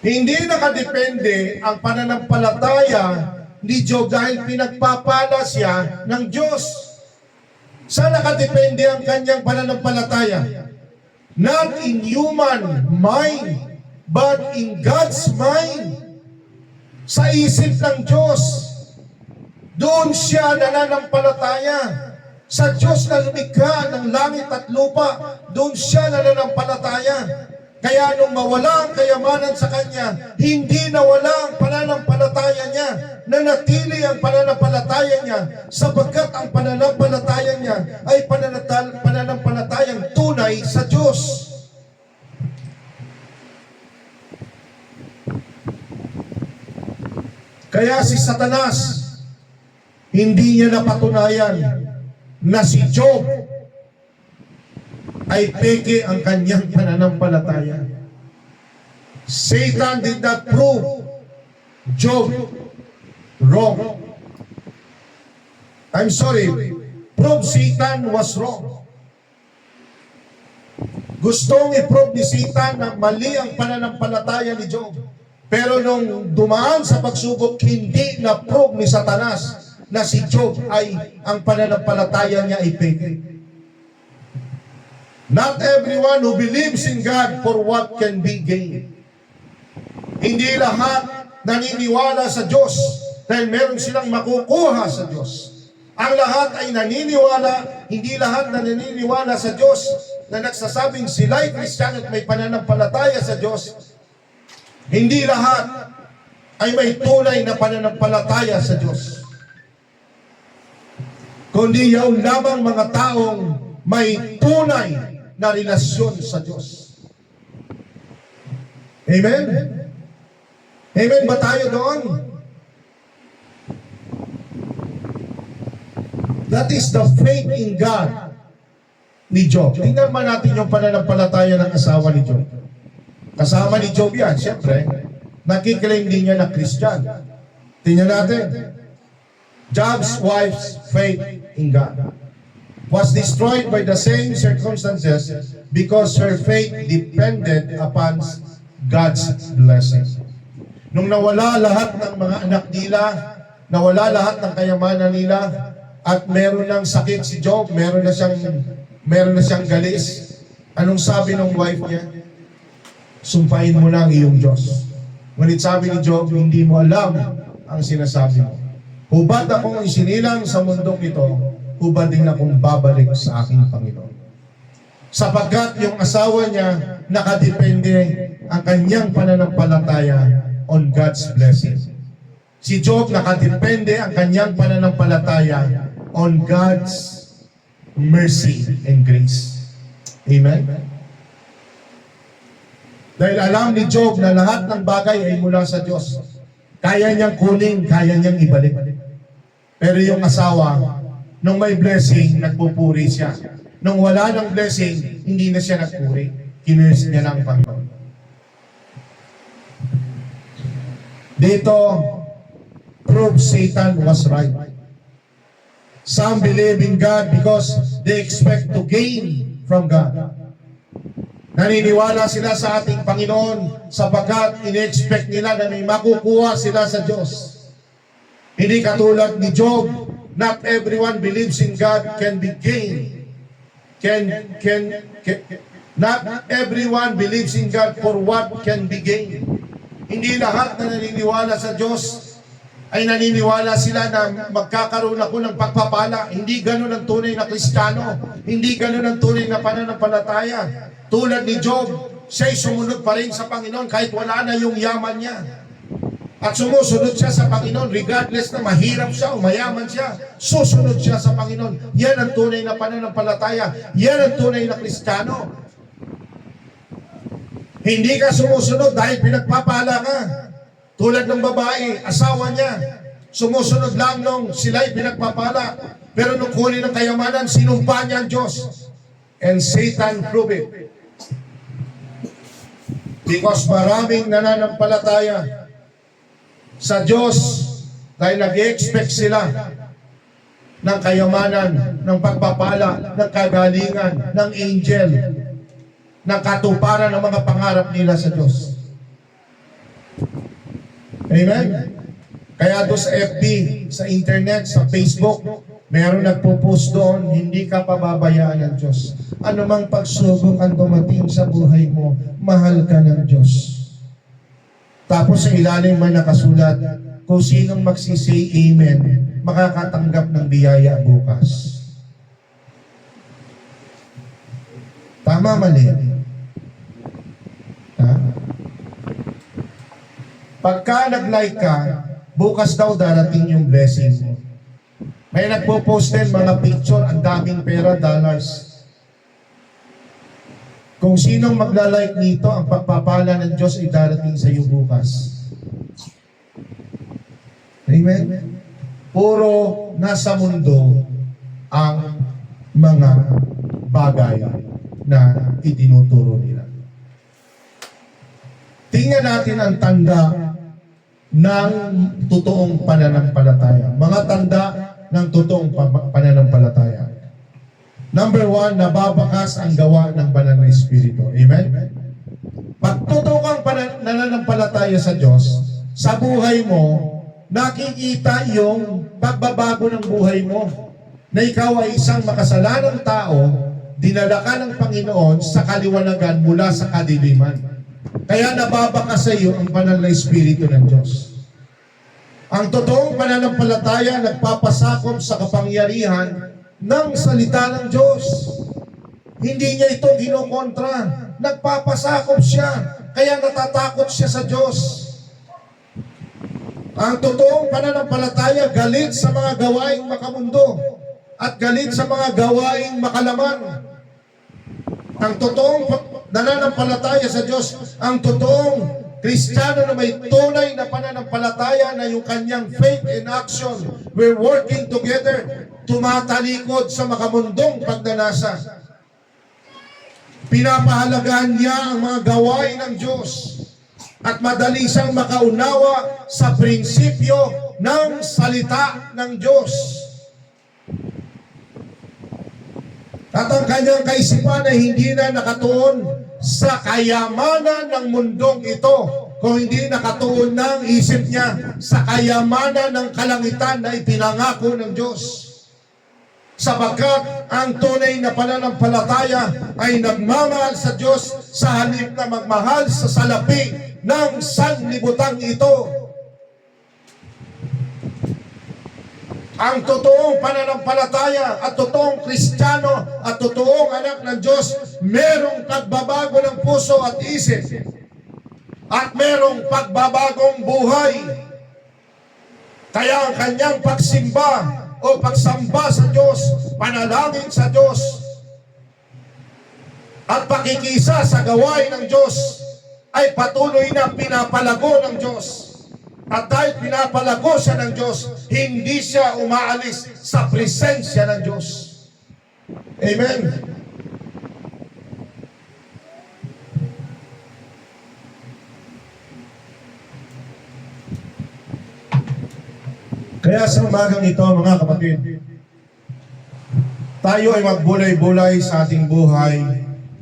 Hindi nakadepende ang pananampalataya ni Job dahil pinagpapala siya ng Diyos. Saan nakadepende ang kanyang pananampalataya? Not in human mind, but in God's mind. Sa isip ng Diyos. Doon siya nananampalataya. Sa Diyos na lumikha ng langit at lupa, doon siya nananampalataya. Kaya nung mawala ang kayamanan sa kanya, hindi nawala ang pananampalataya niya, nanatili ang pananampalataya niya, sapagkat ang pananampalataya niya ay pananampalatayang tunay sa Diyos. Kaya si Satanas, hindi niya napatunayan na si Job ay peke ang kanyang pananampalataya. Satan did not prove Job wrong. I'm sorry, prove Satan was wrong. Gustong i-prove ni Satan na mali ang pananampalataya ni Job. Pero nung dumaan sa pagsubok, hindi na-prove ni Satanas na si Job ay ang pananampalataya niya ay peke. Not everyone who believes in God for what can be gained. Hindi lahat naniniwala sa Diyos dahil meron silang makukuha sa Diyos. Ang lahat ay naniniwala, hindi lahat na naniniwala sa Diyos na nagsasabing sila'y Kristiyano at may pananampalataya sa Diyos. Hindi lahat ay may tunay na pananampalataya sa Diyos. Kundi yaon lamang mga taong may tunay na relasyon sa Diyos. Amen? Amen ba tayo doon? That is the faith in God ni Job. Tingnan man natin yung pananampalataya ng asawa ni Job. Kasama ni Job yan, siyempre, nakiklaim din niya na Christian. Tingnan natin. Job's wife's faith in God was destroyed by the same circumstances because her faith depended upon God's blessing. Nung nawala lahat ng mga anak nila, nawala lahat ng kayamanan nila, at meron ng sakit si Job, meron na siyang galis. Anong sabi ng wife niya? Sumpain mo lang iyong Diyos. Ngunit sabi ni Job, hindi mo alam ang sinasabi mo. Hubad akong isinilang sa mundong ito, hubad din akong babalik sa aking Panginoon. Sapagkat yung asawa niya, nakadepende ang kanyang pananampalataya on God's blessing. Si Job, nakadepende ang kanyang pananampalataya on God's mercy and grace. Amen? Dahil alam ni Job na lahat ng bagay ay mula sa Diyos. Kaya niyang kunin, kaya niyang ibalik. Pero yung asawa, nung may blessing, nagpupuri siya. Nung wala ng blessing, hindi na siya nagpuri. Kinurse niya lang Panginoon. Dito, prove Satan was right. Some believe in God because they expect to gain from God. Naniniwala sila sa ating Panginoon sapagkat in-expect nila na may makukuha sila sa Diyos. Hindi katulad ni Job, not everyone believes in God can be gained. Not everyone believes in God for what can be gained. Hindi lahat na naniniwala sa Diyos ay naniniwala sila na magkakaroon ako ng pagpapala. Hindi ganun ang tunay na Kristiyano. Hindi ganun ang tunay na pananampalataya. Tulad ni Job, siya'y sumunod pa rin sa Panginoon kahit wala na yung yaman niya. At sumusunod siya sa Panginoon regardless na mahirap siya o mayaman siya. Susunod siya sa Panginoon. Yan ang tunay na pananampalataya. Yan ang tunay na Kristiyano. Hindi ka sumusunod dahil pinagpapala ka. Tulad ng babae, asawa niya, sumusunod lang nung sila'y pinagpapala. Pero nung kunin ng kayamanan, sinumpa niya ang Diyos. And Satan proved it. Because maraming nananampalataya sa Diyos dahil nag-expect sila ng kayamanan, ng pagpapala, ng kagalingan, ng angel, ng katuparan ng mga pangarap nila sa Diyos. Amen? Kaya doon sa FB, sa internet, sa Facebook, meron nagpo-post doon, hindi ka pababayaan ng Diyos. Ano mang pagsubok ang dumating sa buhay mo, mahal ka ng Diyos. Tapos sa ilalim man nakasulat, kung sinong magsisay amen, makakatanggap ng biyaya bukas. Tama, mali? Ha? Pagka nag-like ka, bukas daw darating yung blessing mo. May nagpo-post din mga picture, ang daming pera, dollars. Kung sinong magla-like nito, ang pagpapala ng Diyos ay darating sa iyo bukas. Amen? Puro nasa mundo ang mga bagay na itinuturo nila. Tingnan natin ang tanda ng totoong pananampalataya. Mga tanda ng totoong pananampalataya. Number 1, nababakas ang gawa ng banal na Espiritu. Amen? Pag totoo kang pananampalataya sa Diyos, sa buhay mo, nakikita yung pagbabago ng buhay mo. Na ikaw ay isang makasalanang tao, dinala ka ng Panginoon sa kaliwanagan mula sa kadiliman. Kaya nababakas sa iyo ang banal na Espiritu ng Diyos. Ang totoong pananampalataya nagpapasakop sa kapangyarihan ng salita ng Diyos. Hindi niya ito ginokontra. Nagpapasakop siya. Kaya natatakot siya sa Diyos. Ang totoong pananampalataya galit sa mga gawaing makamundo at galit sa mga gawaing makalaman. Ang totoong nananampalataya sa Diyos, ang totoong Kristiyano na may tunay na pananampalataya na yung kanyang faith in action, we're working together, tumatalikod sa makamundong pagnanasa. Pinapahalagahan niya ang mga gawain ng Diyos at madali siyang makaunawa sa prinsipyo ng salita ng Diyos. At ang kanyang kaisipan ay hindi na nakatuon sa kayamanan ng mundong ito, kung hindi nakatuon ng isip niya sa kayamanan ng kalangitan na ipinangako ng Diyos. Sapagkat ang tunay na pananampalataya ay nagmamahal sa Diyos sa halip na magmahal sa salapi ng sanlibutan ito. Ang totoong pananampalataya at totoong Kristiyano at totoong anak ng Diyos, merong pagbabago ng puso at isip at merong pagbabagong buhay. Kaya ang kanyang pagsimba o pagsamba sa Diyos, panalangin sa Diyos at pakikisa sa gawain ng Diyos ay patuloy na pinapalago ng Diyos. At dahil pinapalago siya ng Diyos, hindi siya umaalis sa presensya ng Diyos. Amen? Kaya sa umagang ito, mga kapatid, tayo ay magbulay-bulay sa ating buhay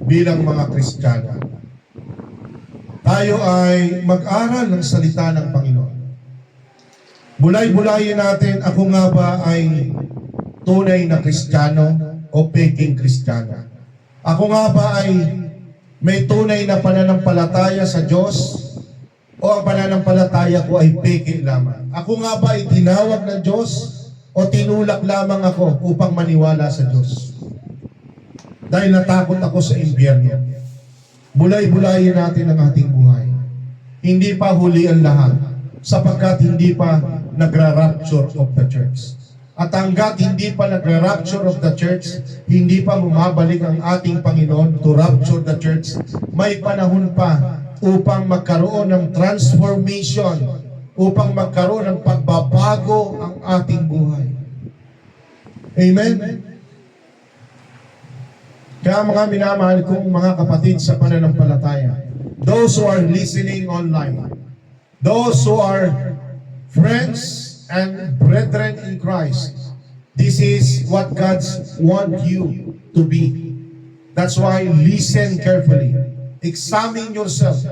bilang mga Kristiyano. Tayo ay mag-aral ng salita ng Panginoon. Bulay-bulayin natin, ako nga ba ay tunay na Kristiyano o peking Kristiyano? Ako nga ba ay may tunay na pananampalataya sa Diyos o ang pananampalataya ko ay peke lamang? Ako nga ba ay tinawag ng Diyos o tinulak lamang ako upang maniwala sa Diyos? Dahil natakot ako sa impyerno. Bulay-bulayin natin ang ating buhay. Hindi pa huli ang lahat, sapagkat hindi pa nagra-rapture of the church. At hanggat hindi pa nagra-rapture of the church, hindi pa bumabalik ang ating Panginoon to rapture the church, may panahon pa upang magkaroon ng transformation, upang magkaroon ng pagbabago ang ating buhay. Amen? Kaya mga minamahal kong mga kapatid sa pananampalataya, those who are listening online, those who are friends and brethren in Christ, this is what God wants you to be. That's why listen carefully. Examine yourself.